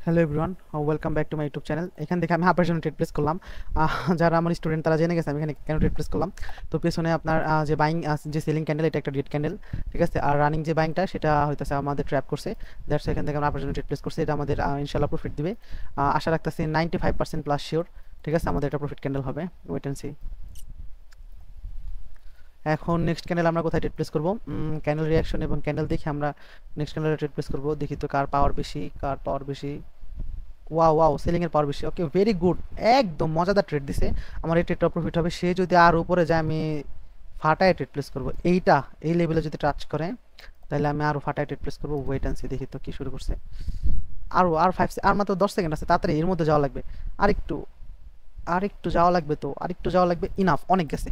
Hello everyone, welcome back to my YouTube channel. এখান থেকে আমি আপনার জন্য ট্রেড প্লেস করলাম। যারা আমার স্টুডেন্ট তারা জেনে গেছে আমি এখানে কেন ট্রেড প্লেস করলাম। তো পেছনে আপনার যে বাইং যে সেলিং ক্যান্ডেল, এটা একটা রেড ক্যান্ডেল, ঠিক আছে। আর রানিং যে বাইংটা সেটা হইতেছে আমাদের ট্র্যাপ করছে। দ্যাটস এখান থেকে আমরা আপনার জন্য ট্রেড প্লেস করছি। এটা আমাদের ইনশাল্লাহ প্রফিট দিবে, আশা রাখতেছি 95% প্লাস শিওর। ঠিক আছে, আমাদের একটা প্রফিট ক্যান্ডেল হবে, ওয়েট অ্যান্ড সি। এখন নেক্সট ক্যান্ডেল আমরা কোথায় ট্রেড প্লেস করবো? ক্যান্ডেল রিয়াকশন এবং ক্যান্ডেল দেখে আমরা নেক্সট ক্যান্ডেলে ট্রেড প্লেস করবো। দেখি তো কার পাওয়ার বেশি, কার পাওয়ার বেশি। ওয়াও ওয়াও, সেলিং এর পাওয়ার বেশি। ওকে, ভেরি গুড, একদম মজাদার ট্রেড দিছে। আমার এই ট্রেডটা প্রফিট হবে। সে যদি আর উপরে যায় আমি ফাটায় ট্রেড প্লেস করবো। এইটা এই লেভেলে যদি টাচ করে তাহলে আমি আরো ফাটায় ট্রেড প্লেস করবো। ওয়েট অ্যান্ড সি, দেখি তো কি শুরু করছে। আরো আর 5 আর মাত্র 10 সেকেন্ড আছে, তাড়াতাড়ি এর মধ্যে যাওয়া লাগবে। আরেকটু আরেকটু যাওয়া লাগবে, তো আরেকটু যাওয়া লাগবে। ইনাফ, অনেক গেছে।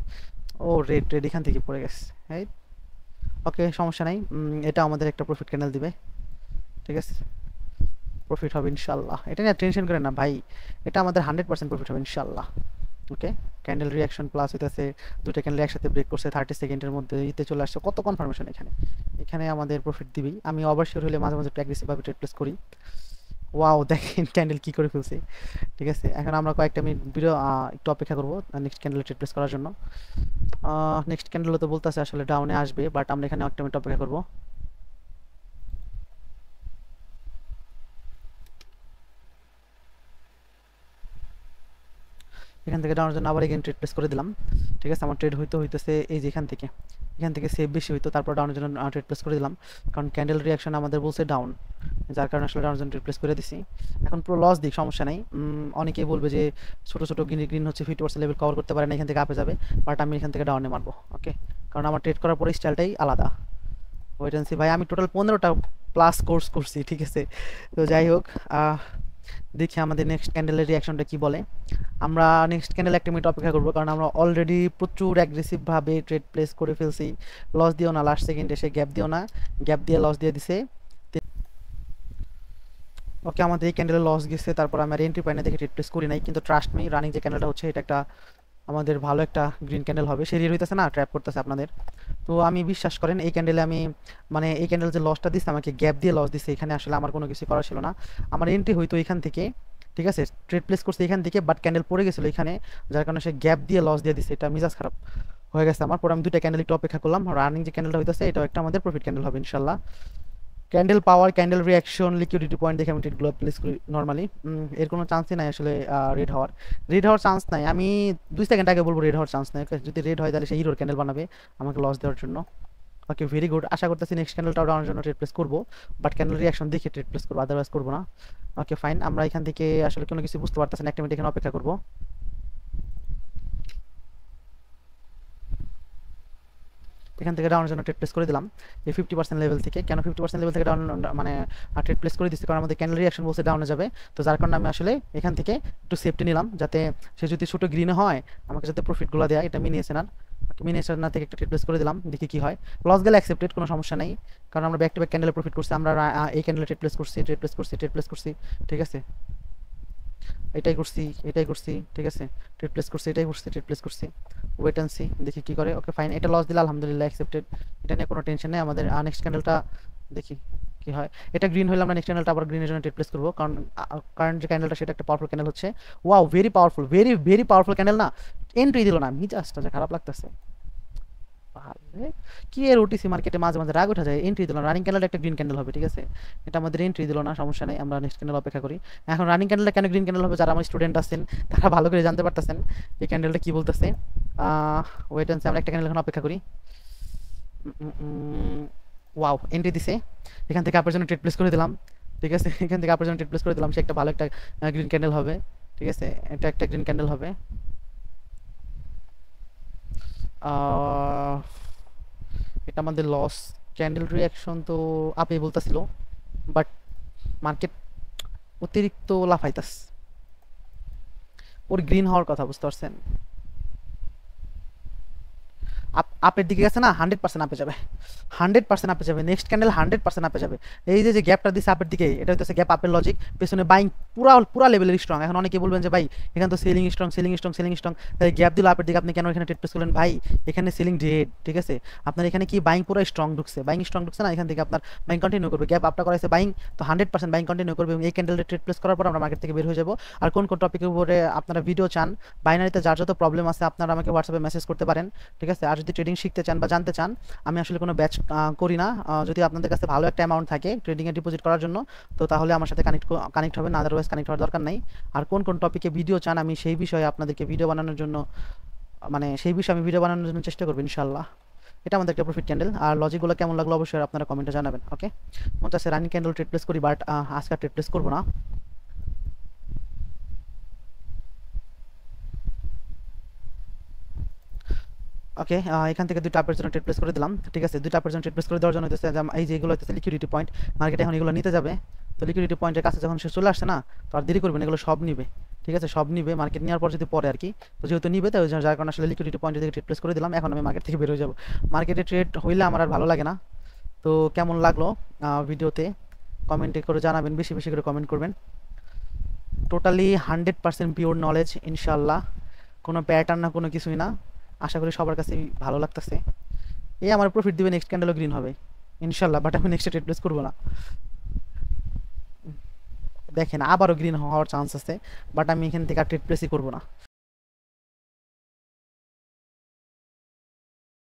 ও রেড রেড এখান থেকে পড়ে গেছে। হ্যাঁ, ওকে, সমস্যা নাই। এটা আমাদের একটা প্রফিট ক্যান্ডেল দিবে, ঠিক আছে। প্রফিট হবে ইনশাল্লাহ, এটা নিয়ে টেনশন করেন না ভাই। এটা আমাদের 100% প্রফিট হবে ইনশাল্লাহ। ওকে, ক্যান্ডেল রিয়াকশন প্লাস হইতেছে, দুটো ক্যান্ডেল একসাথে ব্রেক করছে 30 সেকেন্ডের মধ্যে, ইতে চলে আসছে। কত কনফার্মেশন এখানে, এখানে আমাদের প্রফিট দিবেই। আমি ওভারশিওর হলে মাঝে মাঝে একটু অ্যাগ্রেসিভভাবে ট্রেড প্লেস করি। ওয়াও, দেখেন ক্যান্ডেল কি করে ফেলছে। ঠিক আছে, এখন আমরা কয়েকটা মিনিট ভিডিও একটু অপেক্ষা করবো নেক্সট ক্যান্ডেলে ট্রেড প্লেস করার জন্য। নেক্সট ক্যান্ডেল তো বলতেছে আসলে ডাউনে আসবে, বাট আমরা এখানে একটা মিনিট অপেক্ষা করবো। এখান থেকে ডাউনের জন্য আবার এগেন ট্রেড প্লেস করে দিলাম। ঠিক আছে, আমার ট্রেড হইতেছে এই যে এখান থেকে সেভ বেশি হইতো, তারপর ডাউনের জন্য ট্রেড প্লেস করে দিলাম। কারণ ক্যান্ডেল রিয়াকশন আমাদের বলছে ডাউন, যার কারণে আসলে ডাউনের জন্য ট্রেড প্লেস করে দিছি। এখন পুরো লস দিক, সমস্যা নাই। অনেকেই বলবে যে ছোট ছোট গ্রিন গ্রিন হচ্ছে 50% লেভেল কভার করতে পারে না, এখান থেকে আপে যাবে। বাট আমি এখান থেকে ডাউনে মারবো। ওকে, কারণ আমার ট্রেড করার পরে স্টাইলটাই আলাদা। ওয়েট অ্যান্ড সি ভাই, আমি টোটাল 15টা প্লাস কোর্স করছি, ঠিক আছে। তো যাই হোক, দেখি আমাদের নেক্সট ক্যান্ডেলের রিয়াকশনটা কি বলে। আমরা নেক্সট ক্যান্ডেল একটা মিনিট অপেক্ষা করবো, কারণ আমরা অলরেডি প্রচুর অ্যাগ্রেসিভভাবে ট্রেড প্লেস করে ফেলছি। লস দিও না, লাস্ট সেকেন্ডে এসে গ্যাপ দিও না, গ্যাপ দিয়ে লস দিয়ে দিছে। ওকে, আমাদের এই ক্যান্ডেলে লস গেছে, তারপর আমি আর এন্ট্রি পাই না দেখে ট্রেড প্লেস করি নাই। কিন্তু ট্রাস্ট মি, রানিং যে ক্যান্ডেলটা হচ্ছে এটা একটা আমাদের ভালো একটা গ্রিন ক্যান্ডেল হবে। সে রিয়েল হইতেছে না, ট্র্যাপ করতেছে আপনাদের। তো আমি বিশ্বাস করেন এই ক্যান্ডেলে আমি মানে এই ক্যান্ডেল যে লসটা দিচ্ছে আমাকে গ্যাপ দিয়ে লস দিচ্ছে, এখানে আসলে আমার কোনো কিছু করা ছিল না। আমার এন্ট্রি হইতো এখান থেকে, ঠিক আছে, ট্রেড প্লেস করছে এখান থেকে, বাট ক্যান্ডেল পড়ে গেছিলো এখানে, যার কারণে সে গ্যাপ দিয়ে লস দিয়ে দিচ্ছে। এটা মিজাজ খারাপ হয়ে গেছে আমার। পরে আমি দুইটা ক্যান্ডেল একটু অপেক্ষা করলাম। রানিং যে ক্যান্ডেলটা হইতেছে এটাও একটা আমাদের প্রফিট ক্যান্ডেল হবে ইনশাল্লাহ। ক্যান্ডেল পাওয়ার, ক্যান্ডেল রিয়াকশন, লিকুইডিটি পয়েন্ট দেখে আমি ট্রেডগুলো প্লেস করি নর্মালি। এর কোনো চান্সই নাই আসলে রেড হওয়ার চান্স নাই। আমি 2 সেকেন্ড আগে বলবো রেড হওয়ার চান্স নাই। Okay, যদি রেড হয় তাহলে সে হিরোর ক্যান্ডেল বানাবে আমাকে লস দেওয়ার জন্য। ওকে, ভেরি গুড, আশা করতেছি নেক্সট ক্যান্ডেলটাও ডাউনের জন্য ট্রেড প্লেস করবো, বাট ক্যান্ডেল রিয়াকশন দেখে ট্রেড প্লেস করবো, আদারওয়াইজ করবো না। ওকে ফাইন, আমরা এখান থেকে আসলে কোনো কিছু বুঝতে পারতেছি না, একটা মিনিট এখানে অপেক্ষা করবো। এখান থেকে ডাউনের জন্য ট্রেড প্লেস করে দিলাম এই 50% লেভেল থেকে। কেন 50% লেভেল থেকে ডাউন মানে ট্রেড প্লেস করে দিচ্ছি, কারণ আমাদের ক্যান্ডেল রিয়াকশন বলছে ডাউনে যাবে। তো যার কারণে আমি আসলে এখান থেকে একটু সেফটি নিলাম, যাতে সে যদি ছোটো গ্রিনে হয় আমাকে যাতে প্রফিটগুলো দেয়। এটা মিনিয়েছেন, মিনিয়েশন থেকে একটা ট্রেড প্লেস করে দিলাম, দেখি কি হয়। লস গেলে অ্যাকসেপ্টেড, কোনো সমস্যা নেই, কারণ আমরা ব্যাক টু ব্যাক ক্যান্ডেলে প্রফিট করছি। আমরা এই ক্যান্ডেলে ট্রেড প্লেস করছি, ট্রেড প্লেস করছি, ঠিক আছে। এটাই করছি, এটাই করছি, ঠিক আছে। ট্রেড প্লেস করছি, এটাই করছি, ট্রেড প্লেস করছি। ওয়েট অ্যান্ড সি, দেখি কি করে। ওকে ফাইন, এটা লস দিলে আলহামদুলিল্লাহ অ্যাকসেপ্টেড, এটা নিয়ে কোনো টেনশন নেই আমাদের। নেক্সট ক্যান্ডেলটা দেখি কি হয়। এটা গ্রিন হলে আমরা নেক্সট ক্যান্ডেলটা আবার গ্রিনের জন্য ট্রেড প্লেস করবো, কারণ কারণ যে ক্যান্ডেলটা সেটা একটা পাওয়ারফুল ক্যান্ডেল হচ্ছে। Wow, very powerful, very very powerful candle না। এন্ট্রি দিল না, মিজাজটা যে খারাপ লাগতেছে। ভালো, কি এর ওটিসি মার্কেটে মাঝে মাঝে রাগ উঠা যায়। এন্ট্রি দিল না, রানিং ক্যান্ডেলটা একটা গ্রিন ক্যান্ডেল হবে, ঠিক আছে। এটা আমাদের এন্ট্রি দিল না, সমস্যা নেই, আমরা নেক্সট ক্যান্ডেল অপেক্ষা করি। এখন রানিং ক্যান্ডেলটা কেন গ্রিন ক্যান্ডেল হবে, যারা আমার স্টুডেন্ট আছেন তারা ভালো করে জানতে পারতেছেন এই ক্যান্ডেলটা কি বলতেছে। ওয়েট অ্যান্ড সি, আমরা একটা ক্যান্ডেল এখন অপেক্ষা করি। ওয়াও, এন্ট্রি দিছে, এখান থেকে আপনার জন্য ট্রেড প্লেস করে দিলাম, ঠিক আছে। এখান থেকে আপনার জন্য ট্রেড প্লেস করে দিলাম, সে একটা ভালো একটা গ্রিন ক্যান্ডেল হবে, ঠিক আছে। এটা একটা গ্রিন ক্যান্ডেল হবে। আহ, এটা আমাদের লস। ক্যান্ডেল রিয়াকশন তো আপে বলতেছিল, বাট মার্কেট অতিরিক্ত লাফাইতাস। ওর গ্রিন হওয়ার কথা, বুঝতে পারছেন। আপের দিকে গেছে না, 100% আপে যাবে, 100% আপে যাবে। নেক্সট ক্যান্ডেল 100% আপে যাবে। এই যে গ্যাপটা দিচ্ছে আপের দিকে, এটা হচ্ছে গ্যাপ আপের লজিক। পেছনে বাইং পুরা পুরা লেভেলের স্ট্রং। এখন অনেকে বলবেন যে ভাই এখানে তো selling strong, selling strong, selling strong, তাই গ্যাপ দিল আপের দিকে, আপনি কেন এখানে ট্রেড প্লেস করলেন? ভাই এখানে সেলিং ডেড, ঠিক আছে? আপনার এখানে কি বাইং পুরো স্ট্রং ঢুকছে, বাইং স্ট্রং ঢুকছে না, এখান থেকে আপনার বাইং কন্টিনিউ করবে। গ্যাপ আপটা করাইছে বাইং, তো 100% বাইং কন্টিনিউ করবে, এবং এই ক্যান্ডেলটা ট্রেড প্লেস করার পর আমরা মার্কেট থেকে বের হয়ে যাব। আর কোন কোন টপিকের উপরে আপনারা ভিডিও চান, বাইনারিতে যার যত প্রবলেম আছে আপনারা আমাকে হোয়াটসঅ্যাপে মেসেজ করতে পারেন, ঠিক আছে? আর যদি ট্রেডিং শিখতে চান বা জানতে চান, আমি আসলে কোনো ব্যাচ করি না। যদি আপনাদের কাছে ভালো একটা অ্যামাউন্ট থাকে ট্রেডিংয়ে ডিপোজিট করার জন্য, তো তাহলে আমার সাথে কানেক্ট হবে না, আদারওয়াইজ কানেক্ট হওয়ার দরকার নাই। আর কোন কোন টপিকে ভিডিও চান আমি সেই বিষয়ে আপনাদেরকে ভিডিও বানানোর জন্য, মানে সেই বিষয়ে আমি ভিডিও বানানোর জন্য চেষ্টা করবো ইনশাল্লাহ। এটা আমাদের একটা প্রফিট ক্যান্ডেল। আর লজিকগুলো কেমন লাগলো অবশ্যই আপনারা কমেন্টে জানাবেন। ওকে, মনে হচ্ছে রানিং ক্যান্ডেল ট্রেড প্লেস করি, বাট আজকে ট্রেড প্লেস করবো না। ওকে, এখান থেকে দুইটা আপের জন্য ট্রেড প্লেস করে দিলাম, ঠিক আছে? দুইটা আপের জন্য ট্রেড প্লেস করে দেওয়ার জন্য হচ্ছে যে এই যে এগুলো হচ্ছে লিকুইডিটি পয়েন্ট, মার্কেট এখন এগুলো নিতে যাবে। তো লিকুইডিটি পয়েন্টের কাছে যখন সে চলে আসছে না, তো আর দেরি করবেন, এগুলো সব নিবে, ঠিক আছে? সব নিবে, মার্কেট নেওয়ার পর যদি পরে আর কি, তো যেহেতু নিবে তাই যার কারণে আসলে লিকুইডিটি পয়েন্ট থেকে ট্রেড প্লেস করে দিলাম। এখন আমি মার্কেট থেকে বের হয়ে যাবো। মার্কেটে ট্রেড হইলে আমার আর ভালো লাগে না। তো কেমন লাগলো ভিডিওতে কমেন্টে করে জানাবেন, বেশি বেশি করে কমেন্ট করবেন। টোটালি 100% পিওর নলেজ ইনশাল্লাহ, কোনো প্যাটার্ন না, কোনো কিছুই না। আশা করি সবার কাছে ভালো লাগতেছে। এই আমার প্রফিট দিবে, নেক্সট ক্যান্ডেলও গ্রিন হবে ইনশাল্লাহ, বাট আমি নেক্সট ট্রেড প্লেস করবো না। দেখেন আবারও গ্রিন হওয়ার চান্স আছে, বাট আমি এখান থেকে আর ট্রেড প্লেসই করবো না।